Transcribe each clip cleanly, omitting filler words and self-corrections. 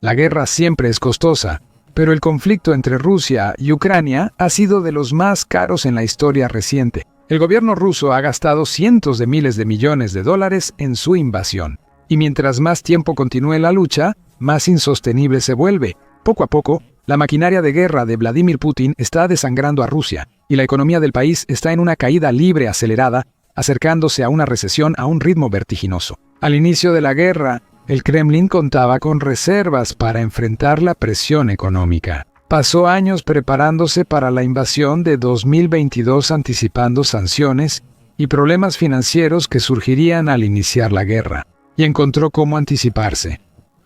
La guerra siempre es costosa, pero el conflicto entre Rusia y Ucrania ha sido de los más caros en la historia reciente. El gobierno ruso ha gastado cientos de miles de millones de dólares en su invasión. Y mientras más tiempo continúe la lucha, más insostenible se vuelve. Poco a poco, la maquinaria de guerra de Vladimir Putin está desangrando a Rusia, y la economía del país está en una caída libre acelerada, acercándose a una recesión a un ritmo vertiginoso. Al inicio de la guerra, el Kremlin contaba con reservas para enfrentar la presión económica. Pasó años preparándose para la invasión de 2022, anticipando sanciones y problemas financieros que surgirían al iniciar la guerra, y encontró cómo anticiparse.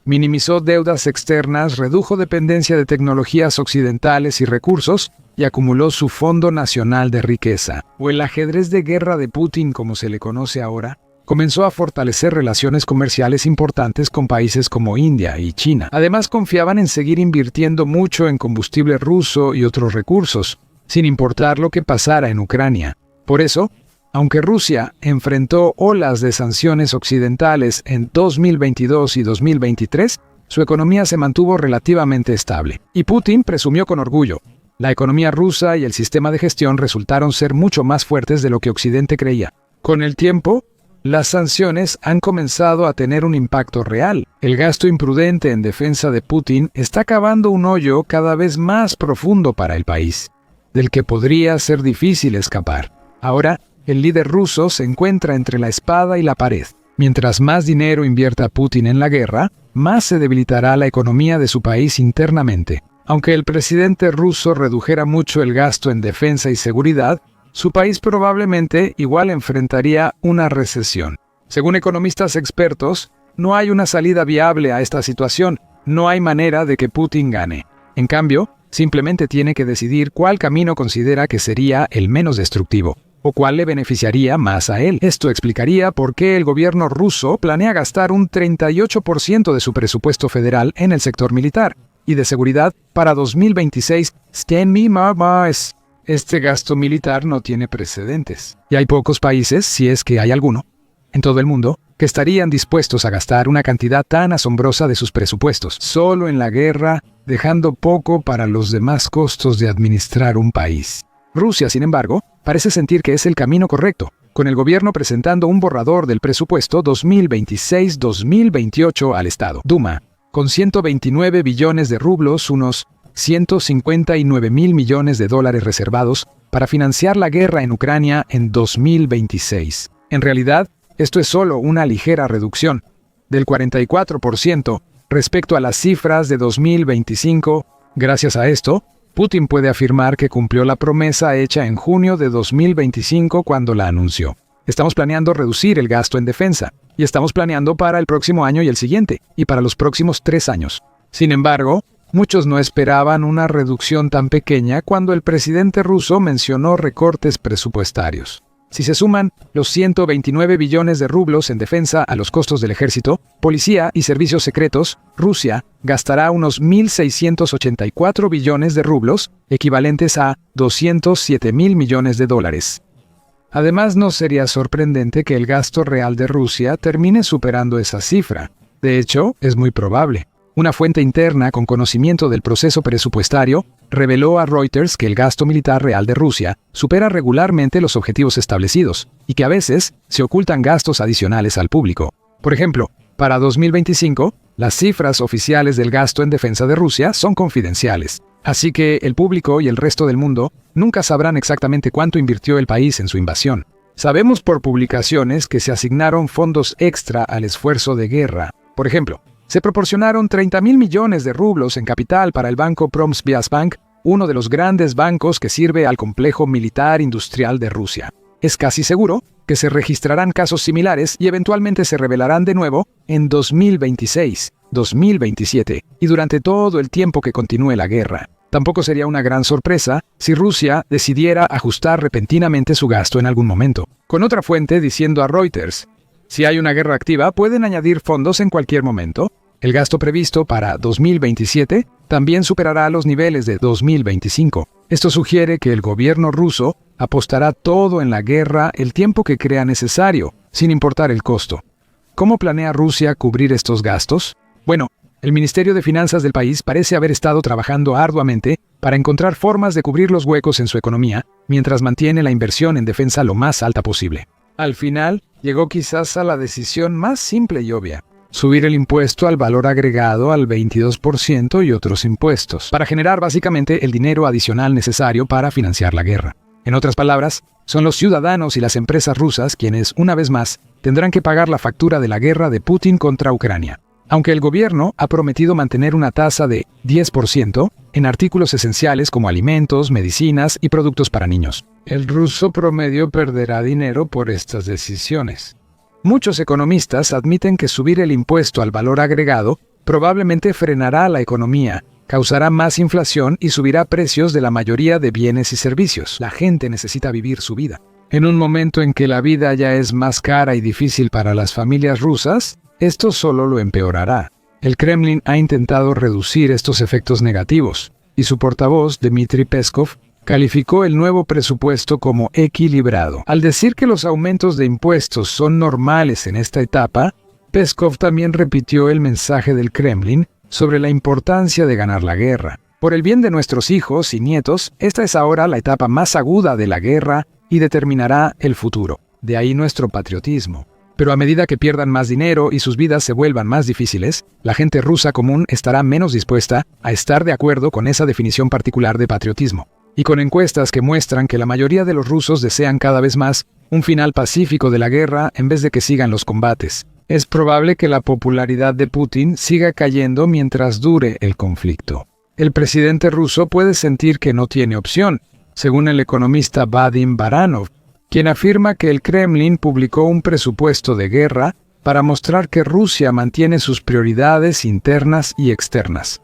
Minimizó deudas externas, redujo dependencia de tecnologías occidentales y recursos, y acumuló su Fondo Nacional de Riqueza, o el ajedrez de guerra de Putin, como se le conoce ahora. Comenzó a fortalecer relaciones comerciales importantes con países como India y China. Además, confiaban en seguir invirtiendo mucho en combustible ruso y otros recursos, sin importar lo que pasara en Ucrania. Por eso, aunque Rusia enfrentó olas de sanciones occidentales en 2022 y 2023, su economía se mantuvo relativamente estable. Y Putin presumió con orgullo: la economía rusa y el sistema de gestión resultaron ser mucho más fuertes de lo que Occidente creía. Con el tiempo, las sanciones han comenzado a tener un impacto real. El gasto imprudente en defensa de Putin está cavando un hoyo cada vez más profundo para el país, del que podría ser difícil escapar. Ahora, el líder ruso se encuentra entre la espada y la pared. Mientras más dinero invierta Putin en la guerra, más se debilitará la economía de su país internamente. Aunque el presidente ruso redujera mucho el gasto en defensa y seguridad, su país probablemente igual enfrentaría una recesión. Según economistas expertos, no hay una salida viable a esta situación. No hay manera de que Putin gane. En cambio, simplemente tiene que decidir cuál camino considera que sería el menos destructivo, o cuál le beneficiaría más a él. Esto explicaría por qué el gobierno ruso planea gastar un 38% de su presupuesto federal en el sector militar y de seguridad para 2026. Este gasto militar no tiene precedentes, y hay pocos países, si es que hay alguno, en todo el mundo, que estarían dispuestos a gastar una cantidad tan asombrosa de sus presupuestos solo en la guerra, dejando poco para los demás costos de administrar un país. Rusia, sin embargo, parece sentir que es el camino correcto, con el gobierno presentando un borrador del presupuesto 2026-2028 al Estado Duma, con 129 billones de rublos, unos 159 mil millones de dólares reservados para financiar la guerra en Ucrania en 2026. En realidad, esto es solo una ligera reducción, del 44% respecto a las cifras de 2025. Gracias a esto, Putin puede afirmar que cumplió la promesa hecha en junio de 2025 cuando la anunció. Estamos planeando reducir el gasto en defensa, y estamos planeando para el próximo año y el siguiente, y para los próximos 3 años. Sin embargo, muchos no esperaban una reducción tan pequeña cuando el presidente ruso mencionó recortes presupuestarios. Si se suman los 129 billones de rublos en defensa a los costos del ejército, policía y servicios secretos, Rusia gastará unos 1.684 billones de rublos, equivalentes a 207 mil millones de dólares. Además, no sería sorprendente que el gasto real de Rusia termine superando esa cifra. De hecho, es muy probable. Una fuente interna con conocimiento del proceso presupuestario reveló a Reuters que el gasto militar real de Rusia supera regularmente los objetivos establecidos y que a veces se ocultan gastos adicionales al público. Por ejemplo, para 2025, las cifras oficiales del gasto en defensa de Rusia son confidenciales, así que el público y el resto del mundo nunca sabrán exactamente cuánto invirtió el país en su invasión. Sabemos por publicaciones que se asignaron fondos extra al esfuerzo de guerra. Por ejemplo, se proporcionaron 30 mil millones de rublos en capital para el banco Pромsvязьbank, uno de los grandes bancos que sirve al complejo militar industrial de Rusia. Es casi seguro que se registrarán casos similares y eventualmente se revelarán de nuevo en 2026, 2027 y durante todo el tiempo que continúe la guerra. Tampoco sería una gran sorpresa si Rusia decidiera ajustar repentinamente su gasto en algún momento. Con otra fuente diciendo a Reuters: si hay una guerra activa, pueden añadir fondos en cualquier momento. El gasto previsto para 2027 también superará los niveles de 2025. Esto sugiere que el gobierno ruso apostará todo en la guerra el tiempo que crea necesario, sin importar el costo. ¿Cómo planea Rusia cubrir estos gastos? Bueno, El Ministerio de Finanzas del país parece haber estado trabajando arduamente para encontrar formas de cubrir los huecos en su economía, mientras mantiene la inversión en defensa lo más alta posible. Al final, llegó quizás a la decisión más simple y obvia: subir el impuesto al valor agregado al 22% y otros impuestos, para generar básicamente el dinero adicional necesario para financiar la guerra. En otras palabras, son los ciudadanos y las empresas rusas quienes, una vez más, tendrán que pagar la factura de la guerra de Putin contra Ucrania. Aunque el gobierno ha prometido mantener una tasa de 10% en artículos esenciales como alimentos, medicinas y productos para niños. El ruso promedio perderá dinero por estas decisiones. Muchos economistas admiten que subir el impuesto al valor agregado probablemente frenará la economía, causará más inflación y subirá precios de la mayoría de bienes y servicios. La gente necesita vivir su vida. En un momento en que la vida ya es más cara y difícil para las familias rusas, esto solo lo empeorará. El Kremlin ha intentado reducir estos efectos negativos, y su portavoz, Dmitry Peskov, calificó el nuevo presupuesto como equilibrado. Al decir que los aumentos de impuestos son normales en esta etapa, Peskov también repitió el mensaje del Kremlin sobre la importancia de ganar la guerra. Por el bien de nuestros hijos y nietos, esta es ahora la etapa más aguda de la guerra y determinará el futuro. De ahí nuestro patriotismo. Pero a medida que pierdan más dinero y sus vidas se vuelvan más difíciles, la gente rusa común estará menos dispuesta a estar de acuerdo con esa definición particular de patriotismo. Y con encuestas que muestran que la mayoría de los rusos desean cada vez más un final pacífico de la guerra en vez de que sigan los combates, es probable que la popularidad de Putin siga cayendo mientras dure el conflicto. El presidente ruso puede sentir que no tiene opción, según el economista Vadim Baranov, quien afirma que el Kremlin publicó un presupuesto de guerra para mostrar que Rusia mantiene sus prioridades internas y externas.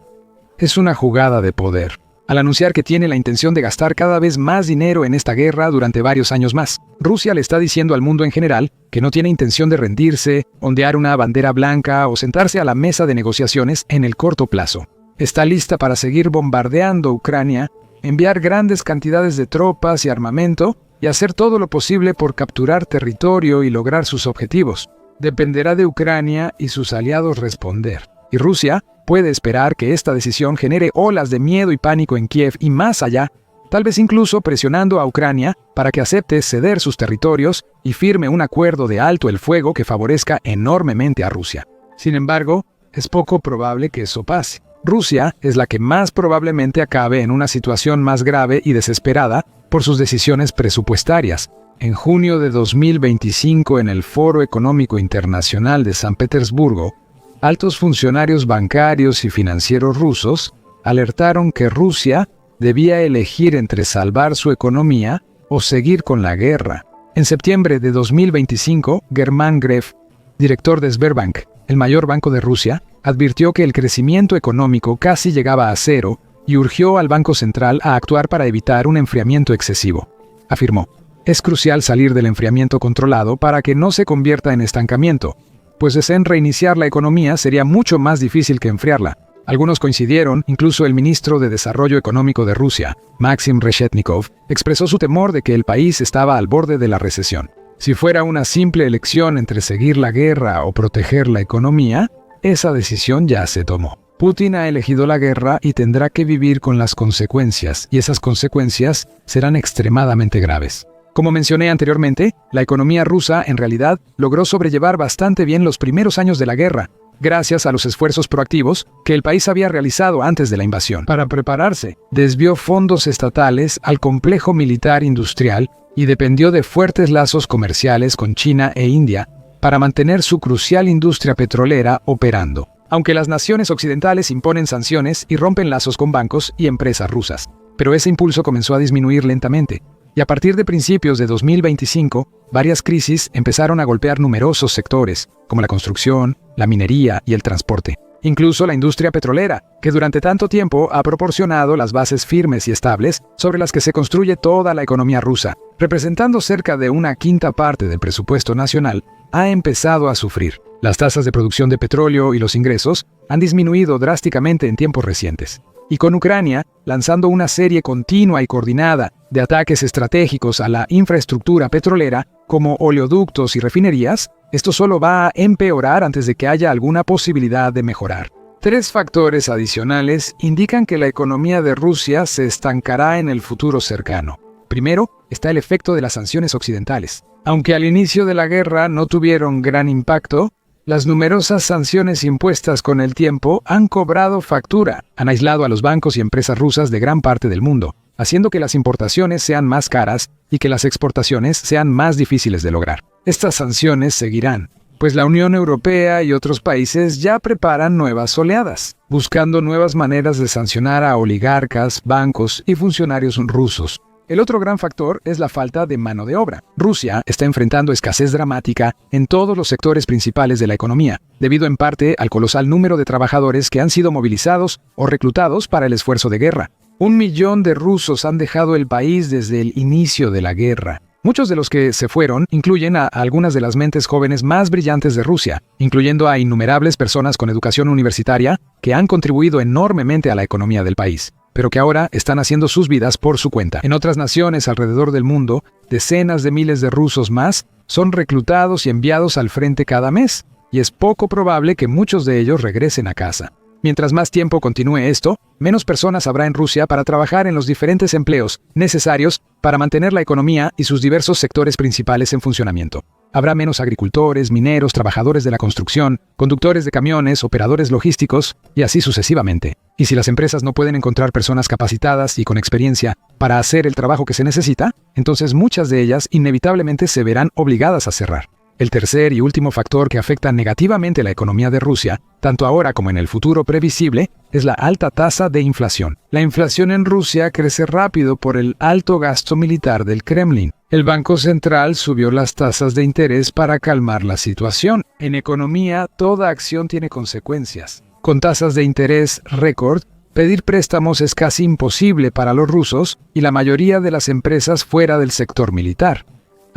Es una jugada de poder, al anunciar que tiene la intención de gastar cada vez más dinero en esta guerra durante varios años más. Rusia le está diciendo al mundo en general que no tiene intención de rendirse, ondear una bandera blanca o sentarse a la mesa de negociaciones en el corto plazo. Está lista para seguir bombardeando Ucrania, enviar grandes cantidades de tropas y armamento, y hacer todo lo posible por capturar territorio y lograr sus objetivos. Dependerá de Ucrania y sus aliados responder. Y Rusia puede esperar que esta decisión genere olas de miedo y pánico en Kiev y más allá, tal vez incluso presionando a Ucrania para que acepte ceder sus territorios y firme un acuerdo de alto el fuego que favorezca enormemente a Rusia. Sin embargo, es poco probable que eso pase. Rusia es la que más probablemente acabe en una situación más grave y desesperada por sus decisiones presupuestarias. En junio de 2025, en el Foro Económico Internacional de San Petersburgo, altos funcionarios bancarios y financieros rusos alertaron que Rusia debía elegir entre salvar su economía o seguir con la guerra. En septiembre de 2025, German Gref, director de Sberbank, el mayor banco de Rusia, advirtió que el crecimiento económico casi llegaba a cero y urgió al Banco Central a actuar para evitar un enfriamiento excesivo. Afirmó: es crucial salir del enfriamiento controlado para que no se convierta en estancamiento, pues desear reiniciar la economía sería mucho más difícil que enfriarla. Algunos coincidieron, incluso el ministro de Desarrollo Económico de Rusia, Maxim Reshetnikov, expresó su temor de que el país estaba al borde de la recesión. Si fuera una simple elección entre seguir la guerra o proteger la economía, esa decisión ya se tomó. Putin ha elegido la guerra y tendrá que vivir con las consecuencias, y esas consecuencias serán extremadamente graves. Como mencioné anteriormente, la economía rusa en realidad logró sobrellevar bastante bien los primeros años de la guerra, gracias a los esfuerzos proactivos que el país había realizado antes de la invasión. Para prepararse, desvió fondos estatales al complejo militar industrial y dependió de fuertes lazos comerciales con China e India para mantener su crucial industria petrolera operando, aunque las naciones occidentales imponen sanciones y rompen lazos con bancos y empresas rusas. Pero ese impulso comenzó a disminuir lentamente, y a partir de principios de 2025, varias crisis empezaron a golpear numerosos sectores, como la construcción, la minería y el transporte. Incluso la industria petrolera, que durante tanto tiempo ha proporcionado las bases firmes y estables sobre las que se construye toda la economía rusa, representando cerca de una quinta parte del presupuesto nacional, ha empezado a sufrir. Las tasas de producción de petróleo y los ingresos han disminuido drásticamente en tiempos recientes. Y con Ucrania lanzando una serie continua y coordinada de ataques estratégicos a la infraestructura petrolera, como oleoductos y refinerías, esto solo va a empeorar antes de que haya alguna posibilidad de mejorar. Tres factores adicionales indican que la economía de Rusia se estancará en el futuro cercano. Primero, está el efecto de las sanciones occidentales. Aunque al inicio de la guerra no tuvieron gran impacto, las numerosas sanciones impuestas con el tiempo han cobrado factura, han aislado a los bancos y empresas rusas de gran parte del mundo, haciendo que las importaciones sean más caras y que las exportaciones sean más difíciles de lograr. Estas sanciones seguirán, pues la Unión Europea y otros países ya preparan nuevas oleadas, buscando nuevas maneras de sancionar a oligarcas, bancos y funcionarios rusos. El otro gran factor es la falta de mano de obra. Rusia está enfrentando escasez dramática en todos los sectores principales de la economía, debido en parte al colosal número de trabajadores que han sido movilizados o reclutados para el esfuerzo de guerra. 1 millón de rusos han dejado el país desde el inicio de la guerra. Muchos de los que se fueron incluyen a algunas de las mentes jóvenes más brillantes de Rusia, incluyendo a innumerables personas con educación universitaria que han contribuido enormemente a la economía del país, pero que ahora están haciendo sus vidas por su cuenta. En otras naciones alrededor del mundo, decenas de miles de rusos más son reclutados y enviados al frente cada mes, y es poco probable que muchos de ellos regresen a casa. Mientras más tiempo continúe esto, menos personas habrá en Rusia para trabajar en los diferentes empleos necesarios para mantener la economía y sus diversos sectores principales en funcionamiento. Habrá menos agricultores, mineros, trabajadores de la construcción, conductores de camiones, operadores logísticos, y así sucesivamente. Y si las empresas no pueden encontrar personas capacitadas y con experiencia para hacer el trabajo que se necesita, entonces muchas de ellas inevitablemente se verán obligadas a cerrar. El tercer y último factor que afecta negativamente la economía de Rusia, tanto ahora como en el futuro previsible, es la alta tasa de inflación. La inflación en Rusia crece rápido por el alto gasto militar del Kremlin. El Banco Central subió las tasas de interés para calmar la situación. En economía, toda acción tiene consecuencias. Con tasas de interés récord, pedir préstamos es casi imposible para los rusos y la mayoría de las empresas fuera del sector militar.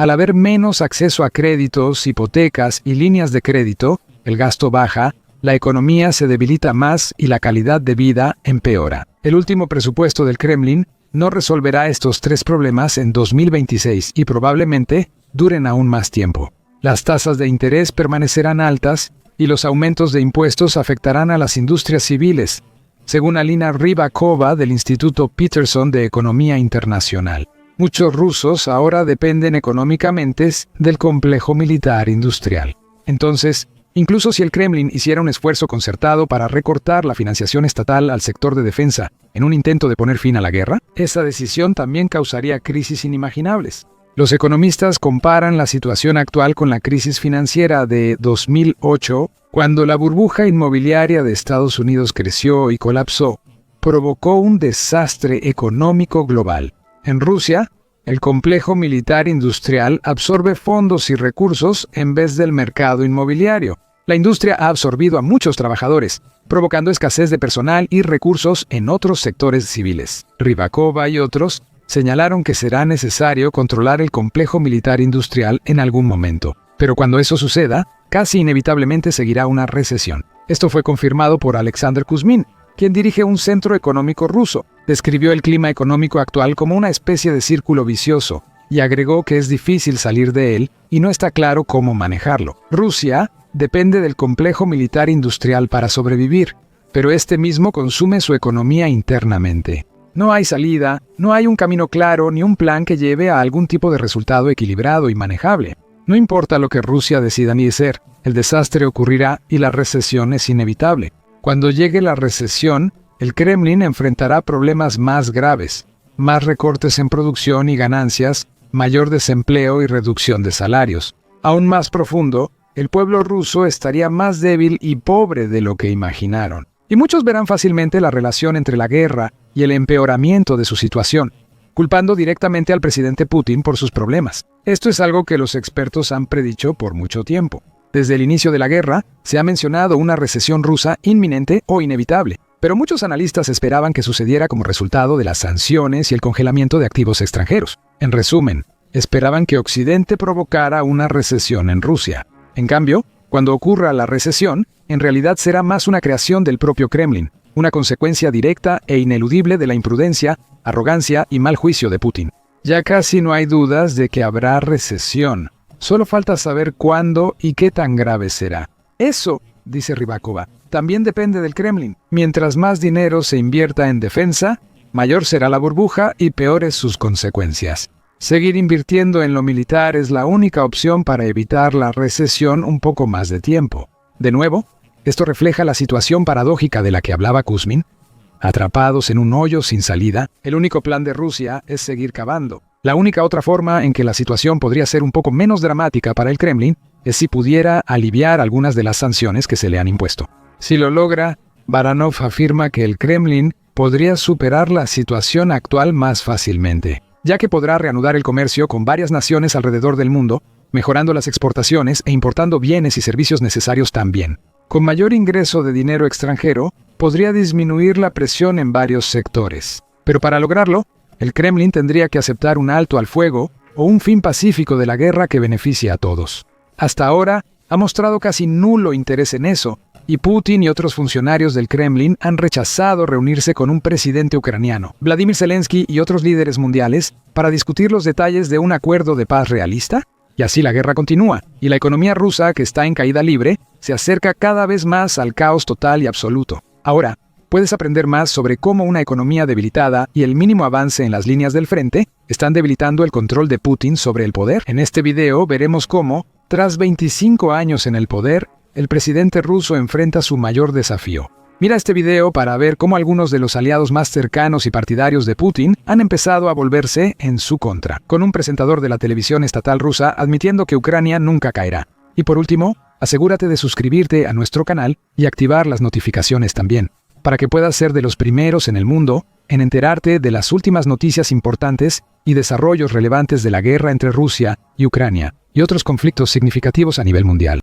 Al haber menos acceso a créditos, hipotecas y líneas de crédito, el gasto baja, la economía se debilita más y la calidad de vida empeora. El último presupuesto del Kremlin no resolverá estos tres problemas en 2026 y probablemente duren aún más tiempo. Las tasas de interés permanecerán altas y los aumentos de impuestos afectarán a las industrias civiles, según Alina Rybakova del Instituto Peterson de Economía Internacional. Muchos rusos ahora dependen económicamente del complejo militar industrial. Entonces, incluso si el Kremlin hiciera un esfuerzo concertado para recortar la financiación estatal al sector de defensa en un intento de poner fin a la guerra, esa decisión también causaría crisis inimaginables. Los economistas comparan la situación actual con la crisis financiera de 2008, cuando la burbuja inmobiliaria de Estados Unidos creció y colapsó, provocó un desastre económico global. En Rusia, el complejo militar industrial absorbe fondos y recursos en vez del mercado inmobiliario. La industria ha absorbido a muchos trabajadores, provocando escasez de personal y recursos en otros sectores civiles. Rybakova y otros señalaron que será necesario controlar el complejo militar industrial en algún momento. Pero cuando eso suceda, casi inevitablemente seguirá una recesión. Esto fue confirmado por Alexander Kuzmin, quien dirige un centro económico ruso. Describió el clima económico actual como una especie de círculo vicioso y agregó que es difícil salir de él y no está claro cómo manejarlo. Rusia depende del complejo militar industrial para sobrevivir, pero este mismo consume su economía internamente. No hay salida, no hay un camino claro ni un plan que lleve a algún tipo de resultado equilibrado y manejable. No importa lo que Rusia decida ni hacer, el desastre ocurrirá y la recesión es inevitable. Cuando llegue la recesión, el Kremlin enfrentará problemas más graves, más recortes en producción y ganancias, mayor desempleo y reducción de salarios. Aún más profundo, el pueblo ruso estaría más débil y pobre de lo que imaginaron. Y muchos verán fácilmente la relación entre la guerra y el empeoramiento de su situación, culpando directamente al presidente Putin por sus problemas. Esto es algo que los expertos han predicho por mucho tiempo. Desde el inicio de la guerra, se ha mencionado una recesión rusa inminente o inevitable, pero muchos analistas esperaban que sucediera como resultado de las sanciones y el congelamiento de activos extranjeros. En resumen, esperaban que Occidente provocara una recesión en Rusia. En cambio, cuando ocurra la recesión, en realidad será más una creación del propio Kremlin, una consecuencia directa e ineludible de la imprudencia, arrogancia y mal juicio de Putin. Ya casi no hay dudas de que habrá recesión. Solo falta saber cuándo y qué tan grave será. Eso, dice Rybakova, también depende del Kremlin. Mientras más dinero se invierta en defensa, mayor será la burbuja y peores sus consecuencias. Seguir invirtiendo en lo militar es la única opción para evitar la recesión un poco más de tiempo. De nuevo, esto refleja la situación paradójica de la que hablaba Kuzmin. Atrapados en un hoyo sin salida, el único plan de Rusia es seguir cavando. La única otra forma en que la situación podría ser un poco menos dramática para el Kremlin es si pudiera aliviar algunas de las sanciones que se le han impuesto. Si lo logra, Baranov afirma que el Kremlin podría superar la situación actual más fácilmente, ya que podrá reanudar el comercio con varias naciones alrededor del mundo, mejorando las exportaciones e importando bienes y servicios necesarios también. Con mayor ingreso de dinero extranjero, podría disminuir la presión en varios sectores. Pero para lograrlo, el Kremlin tendría que aceptar un alto al fuego o un fin pacífico de la guerra que beneficie a todos. Hasta ahora, ha mostrado casi nulo interés en eso, y Putin y otros funcionarios del Kremlin han rechazado reunirse con un presidente ucraniano, Vladimir Zelensky y otros líderes mundiales, para discutir los detalles de un acuerdo de paz realista. Y así la guerra continúa, y la economía rusa, que está en caída libre, se acerca cada vez más al caos total y absoluto. Ahora, puedes aprender más sobre cómo una economía debilitada y el mínimo avance en las líneas del frente están debilitando el control de Putin sobre el poder. En este video veremos cómo, tras 25 años en el poder, el presidente ruso enfrenta su mayor desafío. Mira este video para ver cómo algunos de los aliados más cercanos y partidarios de Putin han empezado a volverse en su contra, con un presentador de la televisión estatal rusa admitiendo que Ucrania nunca caerá. Y por último, asegúrate de suscribirte a nuestro canal y activar las notificaciones también, para que puedas ser de los primeros en el mundo en enterarte de las últimas noticias importantes y desarrollos relevantes de la guerra entre Rusia y Ucrania y otros conflictos significativos a nivel mundial.